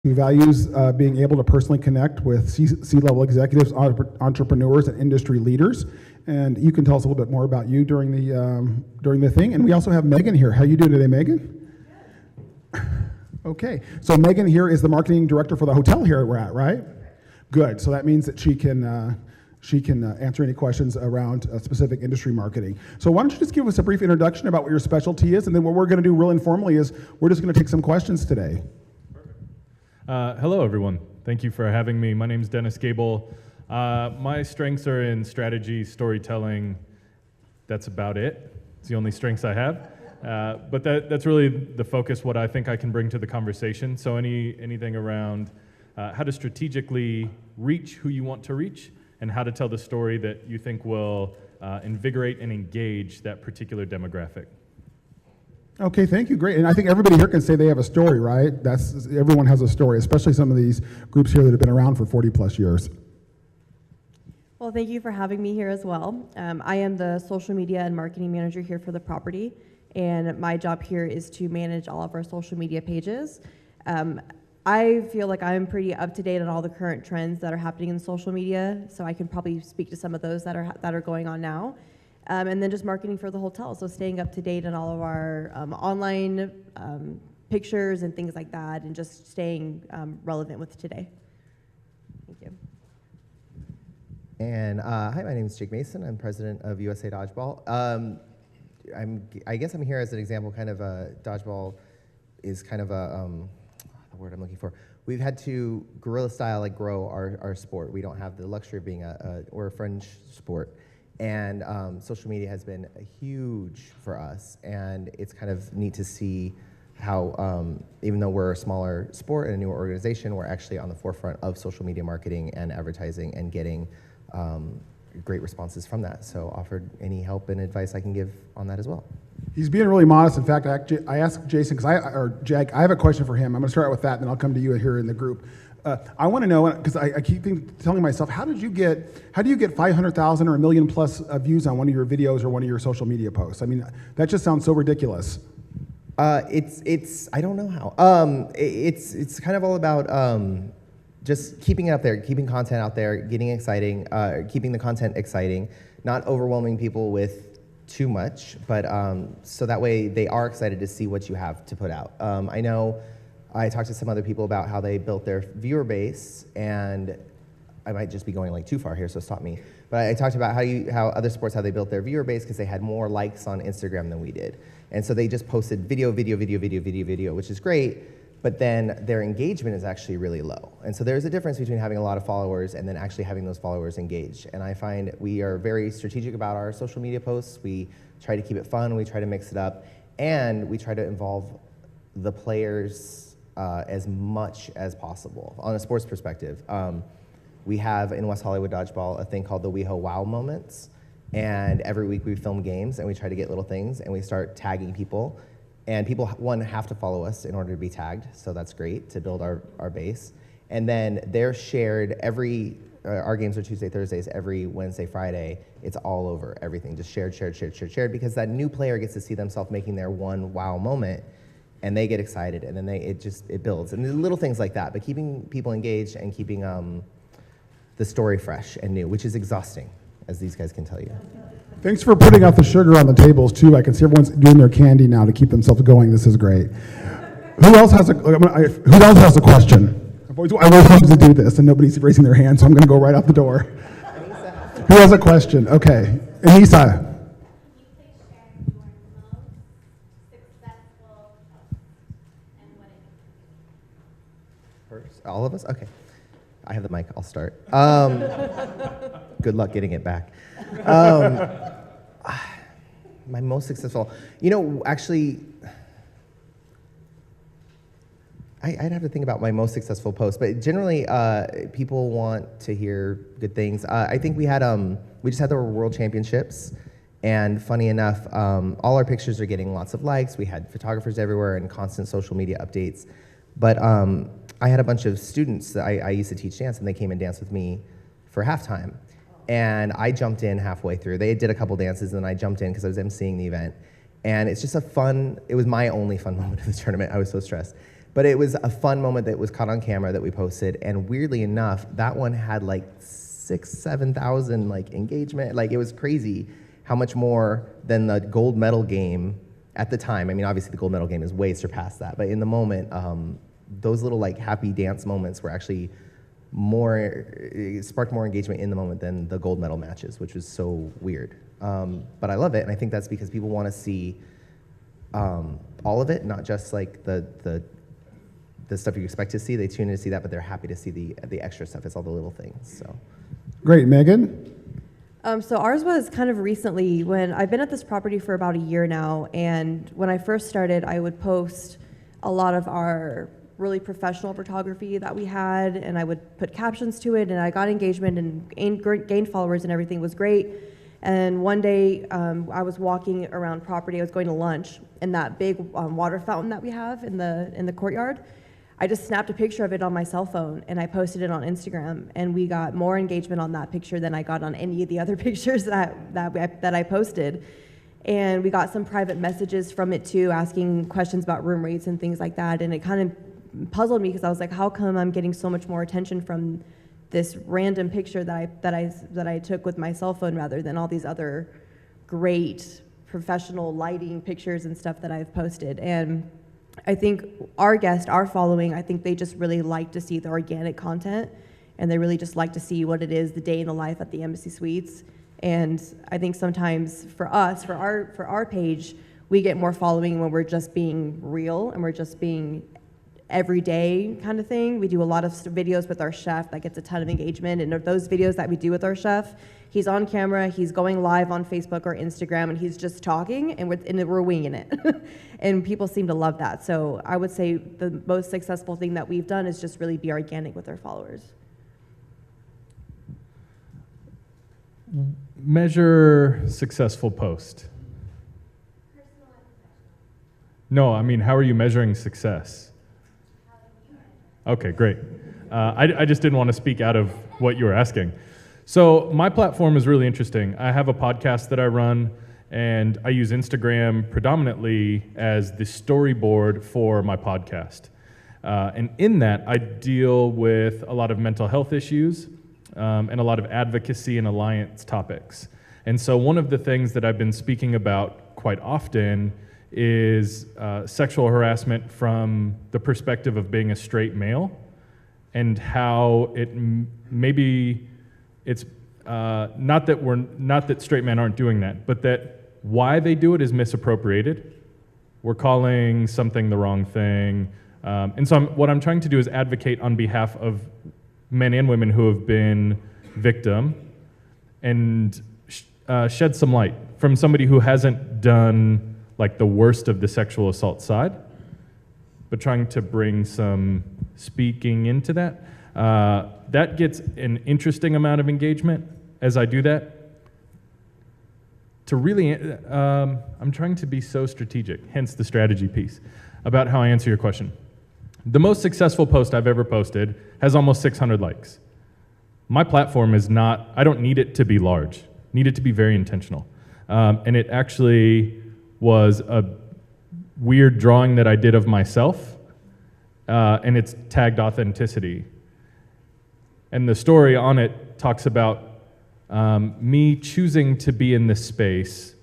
He values being able to personally connect with C-level executives, entrepreneurs, and industry leaders. And you can tell us a little bit more about you during the thing. And we also have Megan here. How are you doing today, Megan? Okay. So Megan here is the marketing director for the hotel here we're at, right? Good. So that means that she can answer any questions around specific industry marketing. So why don't you just give us a brief introduction about what your specialty is, and then what we're going to do real informally is we're just going to take some questions today. Hello, everyone. Thank you for having me. My name is Dennis Gable. My strengths are in strategy, storytelling. That's about it. It's the only strengths I have. But that's really the focus, what I think I can bring to the conversation. So anything around how to strategically reach who you want to reach, and how to tell the story that you think will invigorate and engage that particular demographic. Okay, thank you, great. And I think everybody here can say they have a story, right? Everyone has a story, especially some of these groups here that have been around for 40 plus years. Well, thank you for having me here as well. I am the social media and marketing manager here for the property, and my job here is to manage all of our social media pages. I feel like I'm pretty up to date on all the current trends that are happening in social media, so I can probably speak to some of those that are going on now. And then just marketing for the hotel, so staying up to date on all of our online pictures and things like that, and just staying relevant with today. Thank you. And hi, my name is Jake Mason. I'm president of USA Dodgeball. I guess I'm here as an example. Kind of dodgeball is kind of the word I'm looking for. We've had to guerrilla style grow our sport. We don't have the luxury of being we're a fringe sport. And social media has been huge for us, and it's kind of neat to see how, even though we're a smaller sport and a newer organization, we're actually on the forefront of social media marketing and advertising and getting great responses from that. So offered any help and advice I can give on that as well. He's being really modest. In fact, I asked Jason, or Jack, I have a question for him. I'm going to start out with that, and then I'll come to you here in the group. I want to know, because I keep telling myself, how do you get 500,000 or 1 million plus views on one of your videos or one of your social media posts? I mean, that just sounds so ridiculous. I don't know how. It's kind of all about just keeping it up there, keeping content out there, keeping the content exciting, not overwhelming people with too much, but so that way they are excited to see what you have to put out. I know I talked to some other people about how they built their viewer base, and I might just be going too far here, so stop me. But I talked about how other sports, how they built their viewer base because they had more likes on Instagram than we did. And so they just posted video, which is great, but then their engagement is actually really low. And so there's a difference between having a lot of followers and then actually having those followers engaged. And I find we are very strategic about our social media posts. We try to keep it fun, we try to mix it up, and we try to involve the players as much as possible. On a sports perspective, we have in West Hollywood Dodgeball a thing called the WeHo Wow moments, and every week we film games and we try to get little things and we start tagging people, and people, one, have to follow us in order to be tagged, so that's great to build our base. And then they're shared our games are Tuesday, Thursdays, every Wednesday, Friday. It's all over everything, just shared, because that new player gets to see themselves making their one wow moment, and they get excited, and then it builds. And little things like that, but keeping people engaged and keeping the story fresh and new, which is exhausting, as these guys can tell you. Thanks for putting out the sugar on the tables, too. I can see everyone's doing their candy now to keep themselves going. This is great. Who else has a question? I've always wanted to do this, and nobody's raising their hand, so I'm going to go right out the door. Who has a question? Okay. Anissa. All of us? Okay. I have the mic. I'll start. Good luck getting it back. My most successful, actually, I'd have to think about my most successful post, but generally, people want to hear good things. I think we just had the World Championships, and funny enough, all our pictures are getting lots of likes. We had photographers everywhere and constant social media updates, but I had a bunch of students that I used to teach dance, and they came and danced with me for halftime. And I jumped in halfway through. They did a couple dances, and then I jumped in because I was emceeing the event. And it's just it was my only fun moment of the tournament. I was so stressed. But it was a fun moment that was caught on camera that we posted, and weirdly enough, that one had like 7,000 like engagement. Like, it was crazy how much more than the gold medal game at the time. I mean, obviously the gold medal game is way surpassed that, but in the moment, those little like happy dance moments were actually it sparked more engagement in the moment than the gold medal matches, which was so weird. But I love it, and I think that's because people want to see all of it, not just like the stuff you expect to see. They tune in to see that, but they're happy to see the extra stuff. It's all the little things. So Great, Megan. So ours was kind of recently when I've been at this property for about a year now, and when I first started, I would post a lot of our really professional photography that we had, and I would put captions to it, and I got engagement and gained followers, and everything was great. And one day, I was walking around property. I was going to lunch, and that big water fountain that we have in the courtyard, I just snapped a picture of it on my cell phone, and I posted it on Instagram, and we got more engagement on that picture than I got on any of the other pictures that I posted. And we got some private messages from it too, asking questions about room rates and things like that, and it kind of puzzled me because I was like, how come I'm getting so much more attention from this random picture that I took with my cell phone rather than all these other great professional lighting pictures and stuff that I've posted? And I think our following, I think they just really like to see the organic content, and they really just like to see what it is, the day in the life at the Embassy Suites. And I think sometimes for us, for our page, we get more following when we're just being real and we're just being everyday kind of thing. We do a lot of videos with our chef that gets a ton of engagement, and those videos that we do with our chef, he's on camera, he's going live on Facebook or Instagram, and he's just talking, and we're winging it. And people seem to love that. So I would say the most successful thing that we've done is just really be organic with our followers. Measure successful post. No, I mean, how are you measuring success? Okay, great. I just didn't want to speak out of what you were asking. So my platform is really interesting. I have a podcast that I run, and I use Instagram predominantly as the storyboard for my podcast. And in that, I deal with a lot of mental health issues and a lot of advocacy and alliance topics. And so one of the things that I've been speaking about quite often is sexual harassment from the perspective of being a straight male, and how maybe it's not that straight men aren't doing that, but that why they do it is misappropriated. We're calling something the wrong thing. And so what I'm trying to do is advocate on behalf of men and women who have been victim, and shed some light from somebody who hasn't done like the worst of the sexual assault side, but trying to bring some speaking into that. That gets an interesting amount of engagement as I do that. To really, I'm trying to be so strategic, hence the strategy piece, about how I answer your question. The most successful post I've ever posted has almost 600 likes. My platform is not, I don't need it to be large, need it to be very intentional. And it actually was a weird drawing that I did of myself, and it's tagged authenticity. And the story on it talks about me choosing to be in this space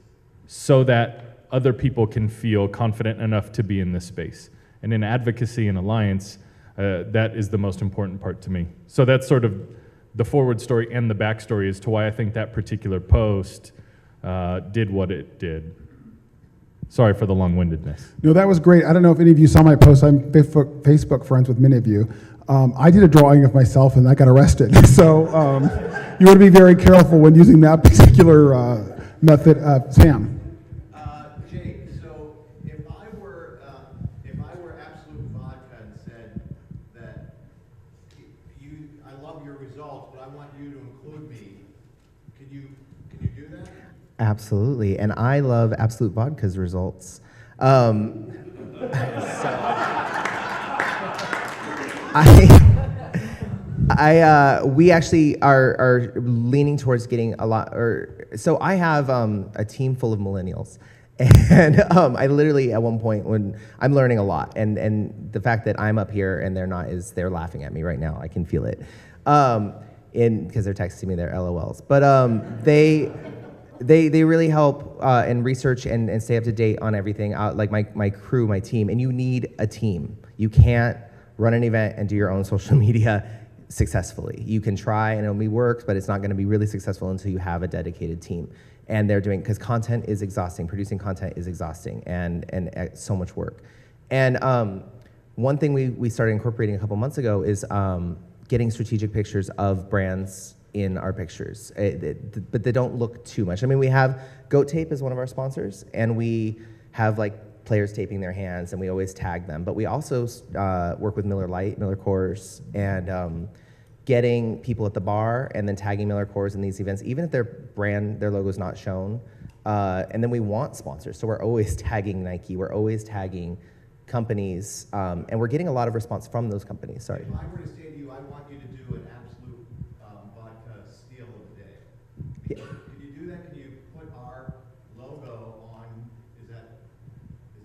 so that other people can feel confident enough to be in this space. And in advocacy and alliance, that is the most important part to me. So that's sort of the forward story and the backstory as to why I think that particular post did what it did. Sorry for the long-windedness. No, that was great. I don't know if any of you saw my post. I'm Facebook friends with many of you. I did a drawing of myself and I got arrested. So you want to be very careful when using that particular method. Sam. Jake, so if I were Absolute Vodka and said that I love your results, but I want you to include me, can you do that? absolutely, and I love Absolute Vodka's results. We actually are leaning towards getting a lot, so I have a team full of millennials, And I literally, at one point, when I'm learning a lot, and the fact that I'm up here and they're not is they're laughing at me right now. I can feel it, because they're texting me their LOLs. But they really help and research and stay up to date on everything. Like my crew, my team, and you need a team. You can't run an event and do your own social media successfully. You can try and it'll work, but it's not going to be really successful until you have a dedicated team. And they're doing, because content is exhausting, producing content is exhausting, and so much work. And one thing we started incorporating a couple months ago is getting strategic pictures of brands in our pictures, but they don't look too much. I mean, we have Goat Tape as one of our sponsors, and we have like players taping their hands, and we always tag them. But we also work with Miller Lite, Miller Coors, and getting people at the bar and then tagging Miller Coors in these events, even if their logo's not shown. And then we want sponsors, so we're always tagging Nike, we're always tagging companies, and we're getting a lot of response from those companies. Sorry. If I were to say to you, I want you to do an absolute vodka steal of the day. Yeah. Could you do that? Can you put our logo on? Is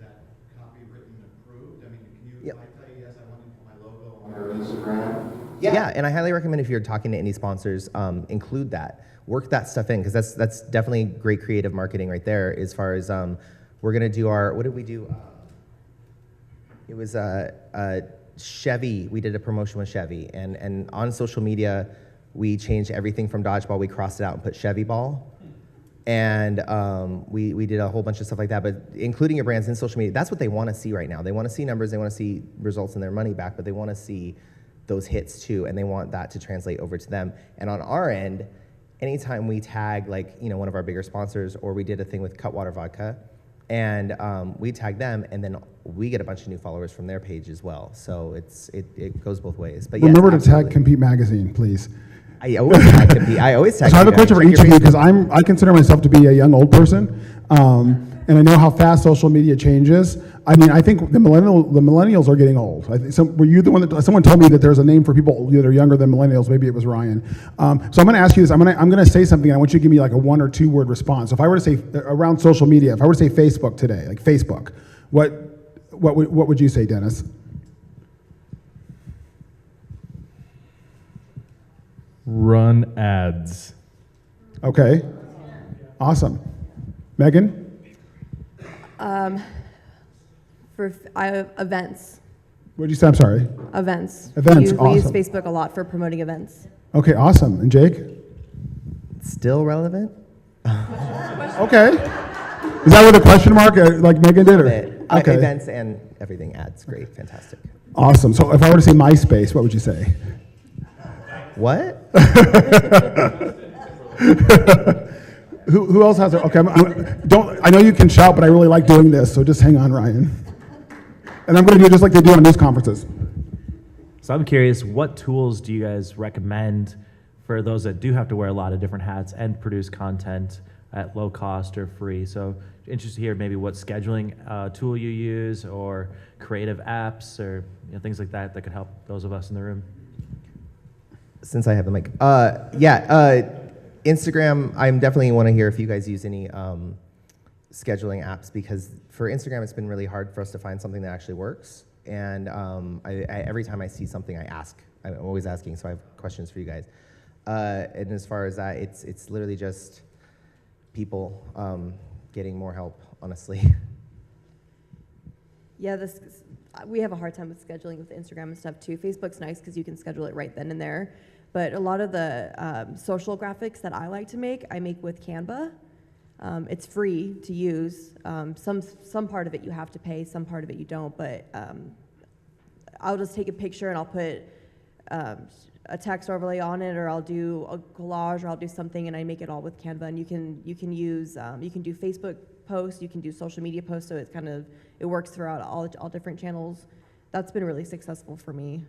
that copywritten approved? I mean, can you? Yep. If I tell you yes, I want you to put my logo on your Instagram. Yeah, and I highly recommend if you're talking to any sponsors, include that. Work that stuff in, because that's definitely great creative marketing right there. As far as we're gonna do what did we do? It was Chevy. We did a promotion with Chevy, and on social media, we changed everything from Dodgeball. We crossed it out and put Chevy Ball. And we did a whole bunch of stuff like that, but including your brands in social media, that's what they want to see right now. They want to see numbers, they want to see results in their money back, but they want to see those hits too, and they want that to translate over to them. And on our end, anytime we tag one of our bigger sponsors, or we did a thing with Cutwater Vodka, and we tag them, and then we get a bunch of new followers from their page as well. So it goes both ways. But yes, Remember to absolutely. tag Compete Magazine, please. I always tag Compete. I always tag. So I have a Compete. question for Check each your of you, Facebook. because I consider myself to be a young old person, and I know how fast social media changes. I mean, I think the millennials are getting old. Were you the one that someone told me that there's a name for people that are younger than millennials? Maybe it was Ryan. So I'm going to ask you this. I'm going to say something, and I want you to give me like a 1 or 2 word response. So if I were to say around social media, if I were to say Facebook today, like Facebook, what would you say, Dennis? Run ads. Okay. Awesome. Megan? Events. What did you say? I'm sorry. Events. Events, We use awesome. Facebook a lot for promoting events. Okay, awesome. And Jake? Still relevant? Okay. Is that with a question mark, like Megan did? Or? Okay. Events and everything, ads, great, fantastic. Awesome. So if I were to say MySpace, what would you say? What? Who else has it? Okay, I know you can shout, but I really like doing this, so just hang on, Ryan. And I'm going to do just like they do on news conferences. So I'm curious, what tools do you guys recommend for those that do have to wear a lot of different hats and produce content at low cost or free? So interested to hear maybe what scheduling tool you use, or creative apps, or things like that could help those of us in the room. Since I have the mic. Instagram, I'm definitely want to hear if you guys use any scheduling apps, because for Instagram, it's been really hard for us to find something that actually works. And every time I see something, I'm always asking, so I have questions for you guys. And as far as that, it's literally just people getting more help, honestly. Yeah, we have a hard time with scheduling with Instagram and stuff too. Facebook's nice because you can schedule it right then and there. But a lot of the social graphics that I like to make, I make with Canva. It's free to use. Some part of it you have to pay, some part of it you don't. But I'll just take a picture and I'll put a text overlay on it, or I'll do a collage, or I'll do something, and I make it all with Canva. And you can do Facebook posts, you can do social media posts, so it works throughout all different channels. That's been really successful for me.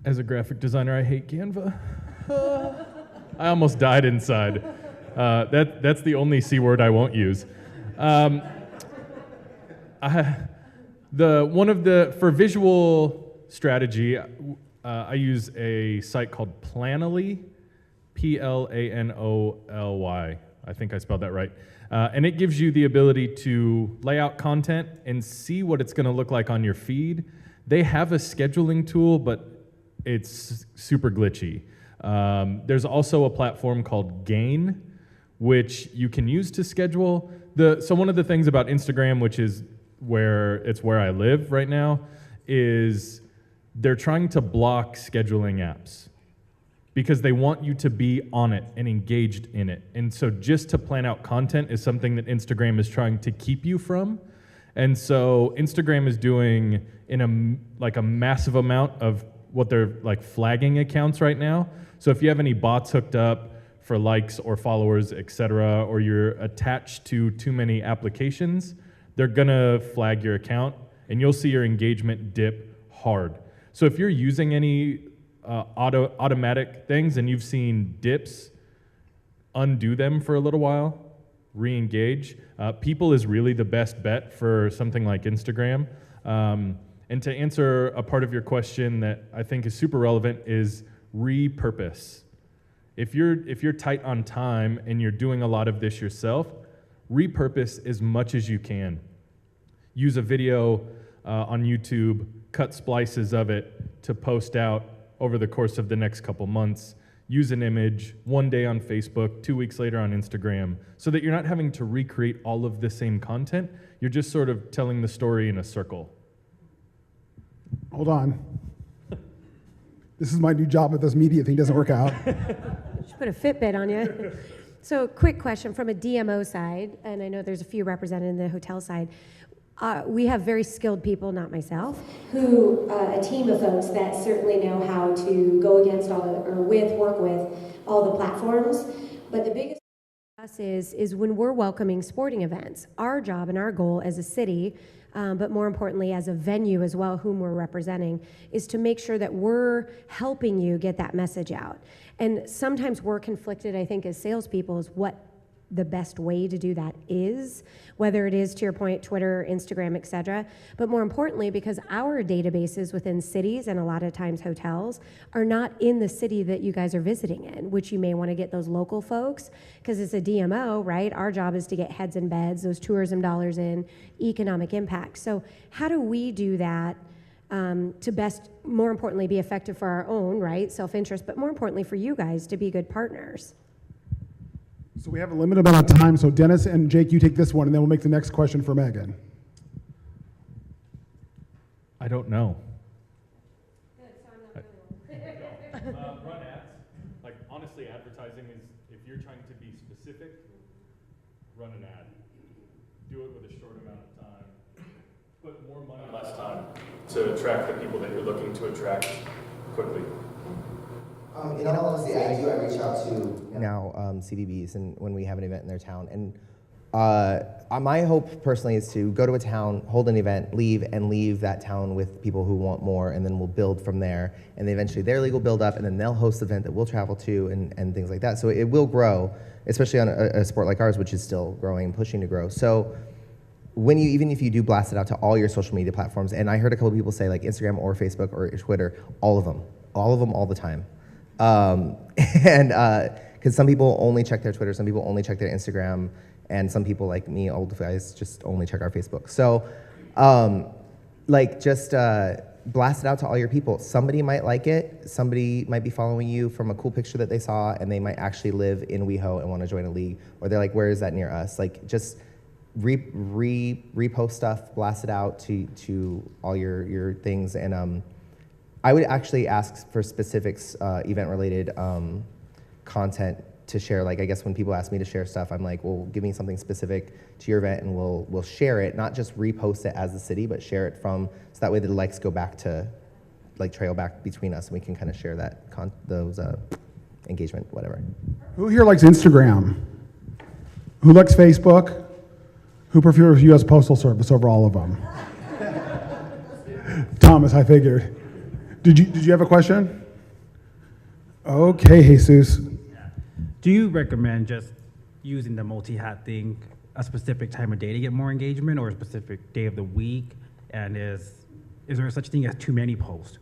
As a graphic designer, I hate Canva. I almost died inside. That's the only C word I won't use. For visual strategy, I use a site called Planoly, Planoly. I think I spelled that right. And it gives you the ability to lay out content and see what it's going to look like on your feed. They have a scheduling tool, but it's super glitchy. There's also a platform called Gain, which you can use to schedule. So one of the things about Instagram, which is where I live right now, is they're trying to block scheduling apps because they want you to be on it and engaged in it. And so just to plan out content is something that Instagram is trying to keep you from. And so Instagram is doing a massive amount of what they're like flagging accounts right now. So if you have any bots hooked up for likes or followers, etc., or you're attached to too many applications, they're gonna flag your account and you'll see your engagement dip hard. So if you're using any automatic things and you've seen dips, undo them for a little while, re-engage. People is really the best bet for something like Instagram. And to answer a part of your question that I think is super relevant is repurpose. If you're tight on time and you're doing a lot of this yourself, repurpose as much as you can. Use a video on YouTube, cut splices of it to post out over the course of the next couple months. Use an image, one day on Facebook, 2 weeks later on Instagram, so that you're not having to recreate all of the same content. You're just sort of telling the story in a circle. Hold on. This is my new job if this media thing doesn't work out. Just put a Fitbit on you. So quick question from a DMO side, and I know there's a few represented in the hotel side. We have very skilled people, not myself, who, a team of folks that certainly know how to go against work with all the platforms. But the biggest for us is when we're welcoming sporting events, our job and our goal as a city, but more importantly as a venue as well, whom we're representing, is to make sure that we're helping you get that message out. And sometimes we're conflicted, I think, as salespeople, is what the best way to do that is, whether it is, to your point, Twitter, Instagram, et cetera. But more importantly, because our databases within cities and a lot of times hotels are not in the city that you guys are visiting in, which you may want to get those local folks, because it's a DMO, right? Our job is to get heads and beds, those tourism dollars in, economic impact. So how do we do that to best, more importantly, be effective for our own, right, self-interest, but more importantly for you guys to be good partners? So we have a limited amount of time, so Dennis and Jake, you take this one, and then we'll make the next question for Megan. I don't know. Good, so I'm not really Run ads. Like, honestly, advertising is, if you're trying to be specific, run an ad. Do it with a short amount of time. Put more money, less time to attract the people that you're looking to attract quickly. In all honesty, I reach out to now CVBs and when we have an event in their town. And my hope personally is to go to a town, hold an event, leave that town with people who want more, and then we'll build from there. And then eventually their league will build up, and then they'll host an event that we'll travel to and things like that. So it will grow, especially on a sport like ours, which is still growing and pushing to grow. So even if you do blast it out to all your social media platforms, and I heard a couple people say like Instagram or Facebook or Twitter, all of them all the time. Because some people only check their Twitter, some people only check their Instagram, and some people like me, old guys, just only check our Facebook. So, blast it out to all your people. Somebody might like it. Somebody might be following you from a cool picture that they saw, and they might actually live in WeHo and want to join a league, or they're like, where is that near us? Like, just repost stuff, blast it out to all your things, and I would actually ask for specifics, event-related content to share. Like, I guess when people ask me to share stuff, I'm like, well, give me something specific to your event, and we'll share it, not just repost it as the city, but share it so that way the likes go back to, like, trail back between us, and we can kind of share that those engagement, whatever. Who here likes Instagram? Who likes Facebook? Who prefers U.S. Postal Service over all of them? Thomas, I figured. Did you have a question? Okay, Jesus. Do you recommend just using the multi-hat thing a specific time of day to get more engagement, or a specific day of the week? And is there such thing as too many posts?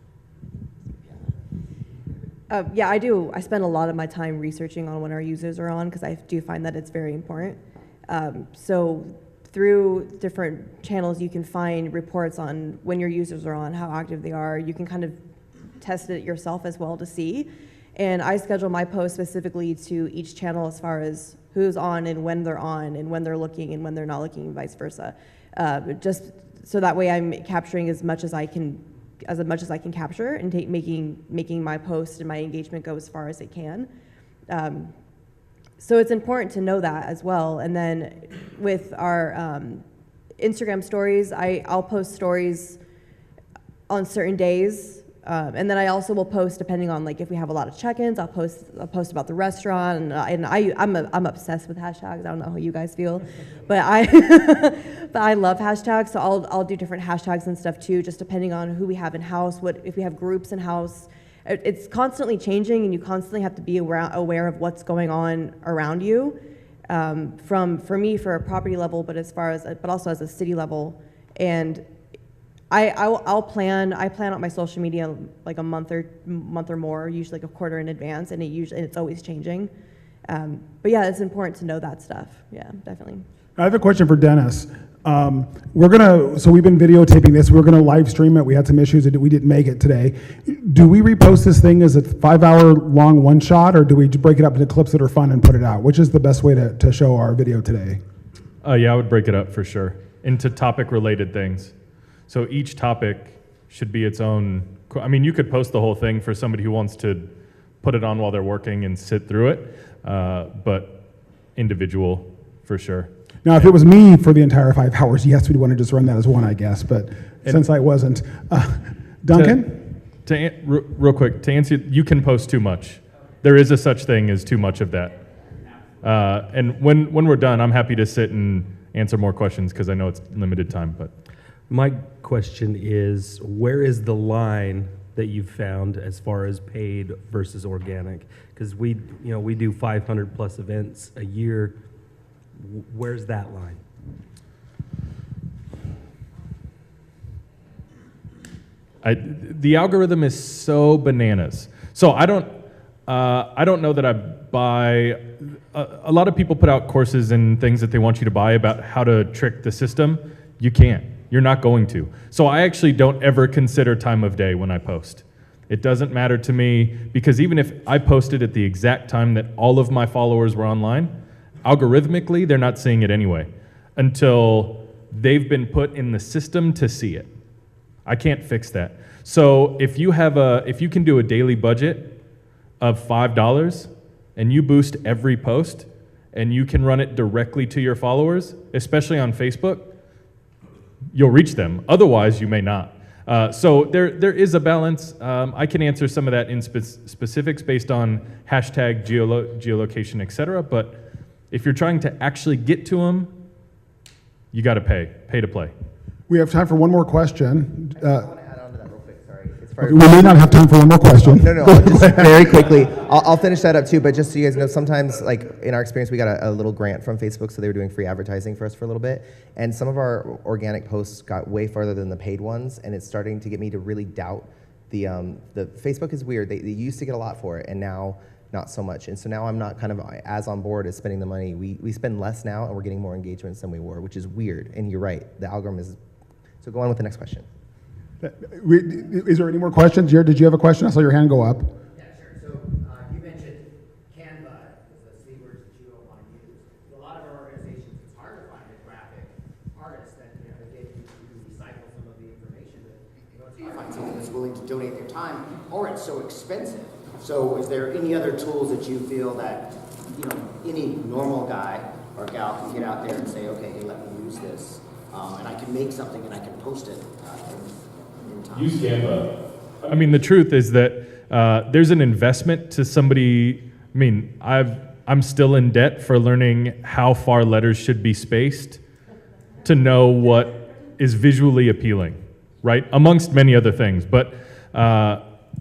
Yeah, I do. I spend a lot of my time researching on when our users are on because I do find that it's very important. So through different channels, you can find reports on when your users are on, how active they are. You can kind of test it yourself as well to see. And I schedule my posts specifically to each channel as far as who's on and when they're looking and when they're not looking and vice versa. Just so that way I'm capturing as much as I can capture and making my post and my engagement go as far as it can. So it's important to know that as well. And then with our Instagram stories, I'll post stories on certain days. And then I also will post depending on like if we have a lot of check-ins. I'll post about the restaurant, and I'm obsessed with hashtags. I don't know how you guys feel, but I love hashtags. So I'll do different hashtags and stuff too, just depending on who we have in house. If we have groups in house, it's constantly changing, and you constantly have to be aware of what's going on around you. For me, for a property level, but also as a city level, and I plan out my social media like a month or more, usually like a quarter in advance, and it's always changing. But yeah, it's important to know that stuff. Yeah, definitely. I have a question for Dennis. So we've been videotaping this. We're gonna live stream it. We had some issues that we didn't make it today. Do we repost this thing as a 5-hour long one shot, or do we break it up into clips that are fun and put it out? Which is the best way to show our video today? Yeah, I would break it up for sure into topic related things. So each topic should be its own. I mean, you could post the whole thing for somebody who wants to put it on while they're working and sit through it, but individual for sure. Now, if it was me for the entire 5 hours, yes, we'd want to just run that as one, I guess. But since I wasn't, Duncan. Real quick, to answer, you can post too much. There is a such thing as too much of that. And when we're done, I'm happy to sit and answer more questions because I know it's limited time, but. My question is, where is the line that you've found as far as paid versus organic? Because we do 500 plus events a year. Where's that line? The algorithm is so bananas. So I don't know that I buy. A lot of people put out courses and things that they want you to buy about how to trick the system. You can't. You're not going to. So I actually don't ever consider time of day when I post. It doesn't matter to me because even if I posted at the exact time that all of my followers were online, algorithmically, they're not seeing it anyway until they've been put in the system to see it. I can't fix that. So if you can do a daily budget of $5 and you boost every post and you can run it directly to your followers, especially on Facebook, you'll reach them. Otherwise, you may not. So there is a balance. I can answer some of that in specifics based on hashtag geolocation, et cetera. But if you're trying to actually get to them, you got to pay to play. We have time for one more question. I want to add on to that real quick. Sorry. We may not have time for one more question. No, just very quickly. I'll finish that up too, but just so you guys know, sometimes, like in our experience, we got a little grant from Facebook, so they were doing free advertising for us for a little bit, and some of our organic posts got way farther than the paid ones, and it's starting to get me to really doubt the Facebook is weird. They used to get a lot for it, and now not so much, and so now I'm not kind of as on board as spending the money. We spend less now, and we're getting more engagements than we were, which is weird, and you're right, the algorithm is. So go on with the next question. Is there any more questions? Jared, did you have a question? I saw your hand go up. Yeah, sure. So you mentioned Canva as the C words that you don't want to use. A lot of our organizations, it's hard to find a graphic artist that they get you to recycle some of the information. But it's hard to find someone that's willing to donate their time, or it's so expensive. So is there any other tools that you feel that any normal guy or gal can get out there and say, okay, hey, let me use this, and I can make something and I can post it in time? Use Canva. I mean, the truth is that there's an investment to somebody. I mean, I'm still in debt for learning how far letters should be spaced to know what is visually appealing, right? Amongst many other things. But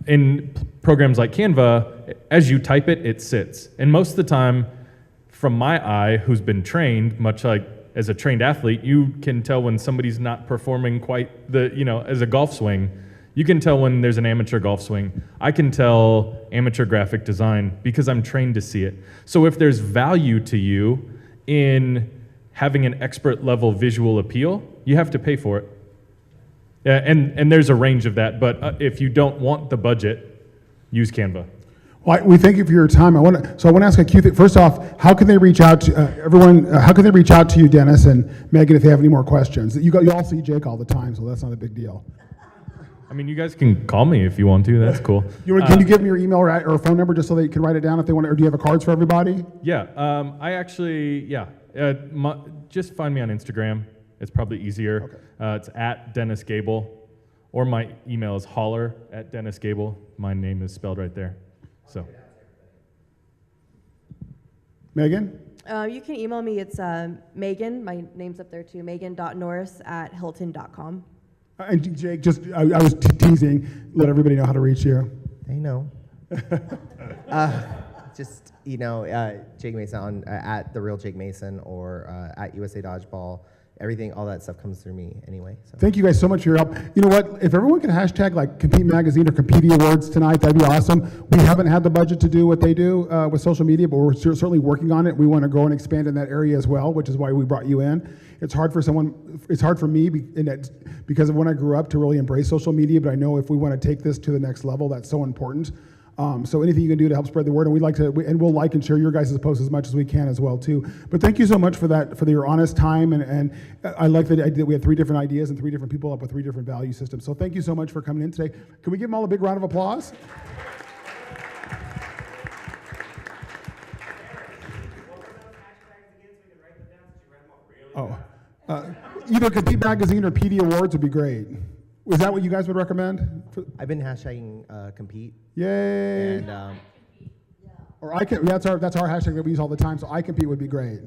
in programs like Canva, as you type it, it sits. And most of the time, from my eye, who's been trained, much like as a trained athlete, you can tell when somebody's not performing quite as a golf swing. You can tell when there's an amateur golf swing. I can tell amateur graphic design because I'm trained to see it. So if there's value to you in having an expert level visual appeal, you have to pay for it. Yeah, and there's a range of that, but if you don't want the budget, use Canva. Well, we thank you for your time. I want to ask a few things. First off, how can they reach out to everyone? How can they reach out to you, Dennis and Megan, if they have any more questions? You all see Jake all the time, so that's not a big deal. I mean, you guys can call me if you want to. That's cool. Can you give them your email or phone number just so they can write it down if they want to, or do you have a cards for everybody? Yeah, I actually, just find me on Instagram. It's probably easier. Okay. It's at Dennis Gable, or my email is holler@DennisGable. My name is spelled right there. So, Megan? You can email me. It's Megan. My name's up there too. Megan.norris@hilton.com. And Jake, I was teasing. Let everybody know how to reach you. They know. Just, Jake Mason at The Real Jake Mason or at USA Dodgeball. Everything, all that stuff comes through me anyway. So. Thank you guys so much for your help. You know what? If everyone could hashtag like Compete Magazine or Compete Awards tonight, that'd be awesome. We haven't had the budget to do what they do with social media, but we're certainly working on it. We want to grow and expand in that area as well, which is why we brought you in. It's hard for me because of when I grew up to really embrace social media, but I know if we want to take this to the next level, that's so important. So anything you can do to help spread the word, and we'll like and share your guys' posts as much as we can as well too. But thank you so much for your honest time, and I like the idea that we had 3 different ideas and 3 different people up with 3 different value systems. So thank you so much for coming in today. Can we give them all a big round of applause? Either Compete Magazine or PD Awards would be great. Is that what you guys would recommend? I've been hashtagging compete. Yay! And or I can. That's our hashtag that we use all the time. So I compete would be great.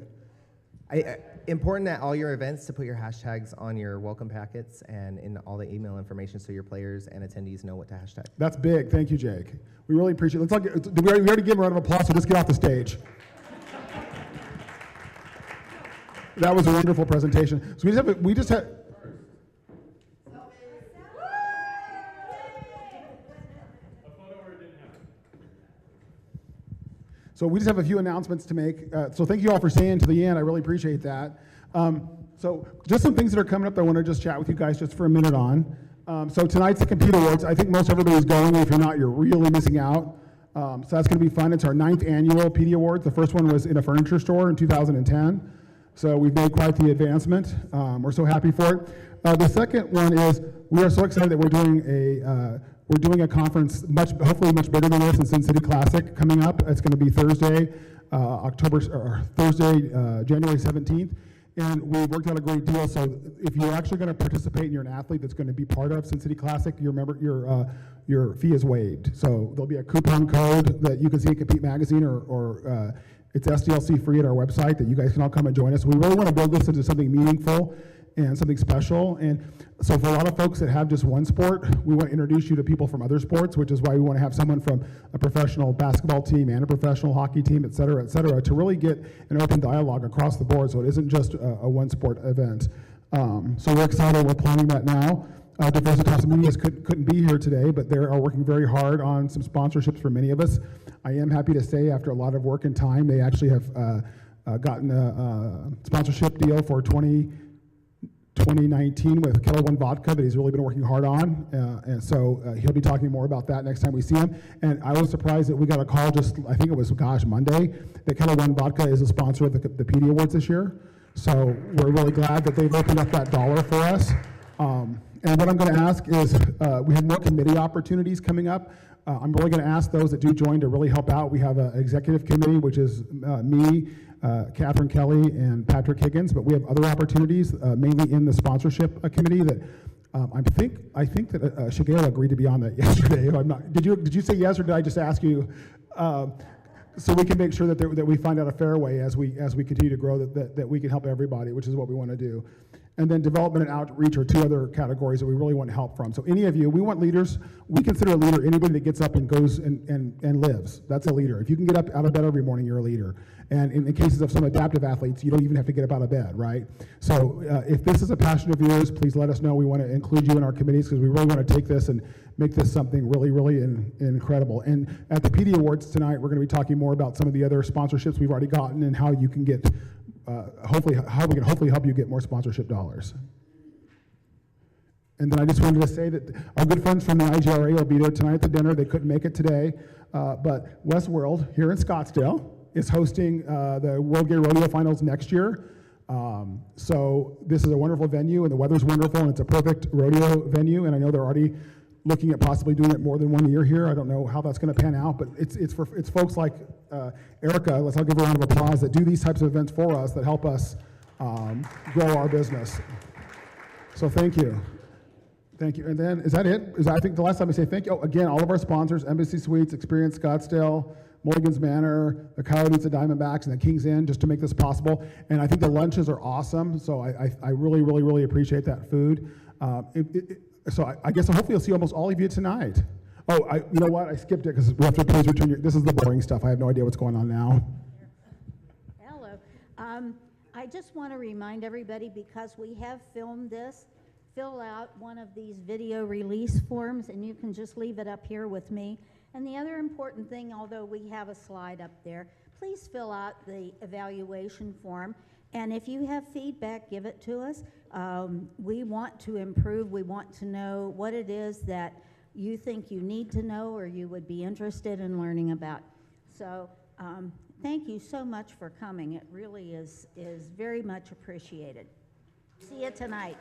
Important at all your events to put your hashtags on your welcome packets and in all the email information so your players and attendees know what to hashtag. That's big. Thank you, Jake. We really appreciate it. We already give him a round of applause, so let's get off the stage. That was a wonderful presentation. So we just had. So we just have a few announcements to make. So thank you all for staying to the end. I really appreciate that. So just some things that are coming up that I want to just chat with you guys just for a minute on. So tonight's the Compete Awards. I think most everybody's going. If you're not, you're really missing out. So that's going to be fun. It's our 9th annual PD Awards. The first one was in a furniture store in 2010. So we've made quite the advancement. We're so happy for it. The second one is we are so excited that we're doing a conference hopefully much bigger than this in Sin City Classic coming up. It's going to be Thursday, January 17th. And we worked out a great deal. So if you're actually going to participate and you're an athlete that's going to be part of Sin City Classic, your fee is waived. So there'll be a coupon code that you can see in Compete Magazine or it's SDLC free at our website that you guys can all come and join us. We really want to build this into something meaningful and something special. And so for a lot of folks that have just one sport, we want to introduce you to people from other sports, which is why we want to have someone from a professional basketball team and a professional hockey team, et cetera, to really get an open dialogue across the board so it isn't just a one sport event. So we're excited. We're planning that now. Diversitas Medias couldn't be here today, but they are working very hard on some sponsorships for many of us. I am happy to say after a lot of work and time, they actually have gotten a sponsorship deal for 2019 with Keller One Vodka that he's really been working hard on. And so he'll be talking more about that next time we see him. And I was surprised that we got a call I think it was, Monday, that Keller One Vodka is a sponsor of the PD Awards this year. So we're really glad that they've opened up that dollar for us. And what I'm going to ask is, we have more committee opportunities coming up. I'm really going to ask those that do join to really help out. We have an executive committee, which is me, Catherine Kelly, and Patrick Higgins, but we have other opportunities, mainly in the sponsorship committee that I think that Shigella agreed to be on that yesterday. If I'm not, did you say yes, or did I just ask you? So we can make sure that we find out a fair way as we continue to grow that we can help everybody, which is what we want to do. And then development and outreach are 2 other categories that we really want help from. So any of you, we want leaders. We consider a leader anybody that gets up and goes and lives. That's a leader. If you can get up out of bed every morning, you're a leader. And in the cases of some adaptive athletes, you don't even have to get up out of bed, right? So if this is a passion of yours, please let us know. We want to include you in our committees because we really want to take this and make this something really, really incredible. And at the PD Awards tonight, we're going to be talking more about some of the other sponsorships we've already gotten and how you can get, how we can hopefully help you get more sponsorship dollars. And then I just wanted to say that our good friends from the IGRA will be there tonight at the dinner. They couldn't make it today, but Westworld here in Scottsdale is hosting the World Gay Rodeo Finals next year. So this is a wonderful venue, and the weather's wonderful, and it's a perfect rodeo venue. And I know they're already looking at possibly doing it more than 1 year here. I don't know how that's going to pan out, but it's folks like Erica. I'll give her a round of applause that do these types of events for us that help us grow our business. So thank you. Thank you. And then, is that it? I think the last time I say thank you. Oh, again, all of our sponsors, Embassy Suites, Experience Scottsdale, Mulligan's Manor, the Coyotes, the Diamondbacks, and the Kings Inn, just to make this possible. And I think the lunches are awesome, so I really, really, really appreciate that food. So I guess hopefully I'll see almost all of you tonight. Oh, you know what? I skipped it because we have to please return your, this is the boring stuff. I have no idea what's going on now. Hello. I just want to remind everybody, because we have filmed this, fill out one of these video release forms, and you can just leave it up here with me. And the other important thing, although we have a slide up there, please fill out the evaluation form. And if you have feedback, give it to us. We want to improve. We want to know what it is that you think you need to know or you would be interested in learning about. So thank you so much for coming. It really is very much appreciated. See you tonight.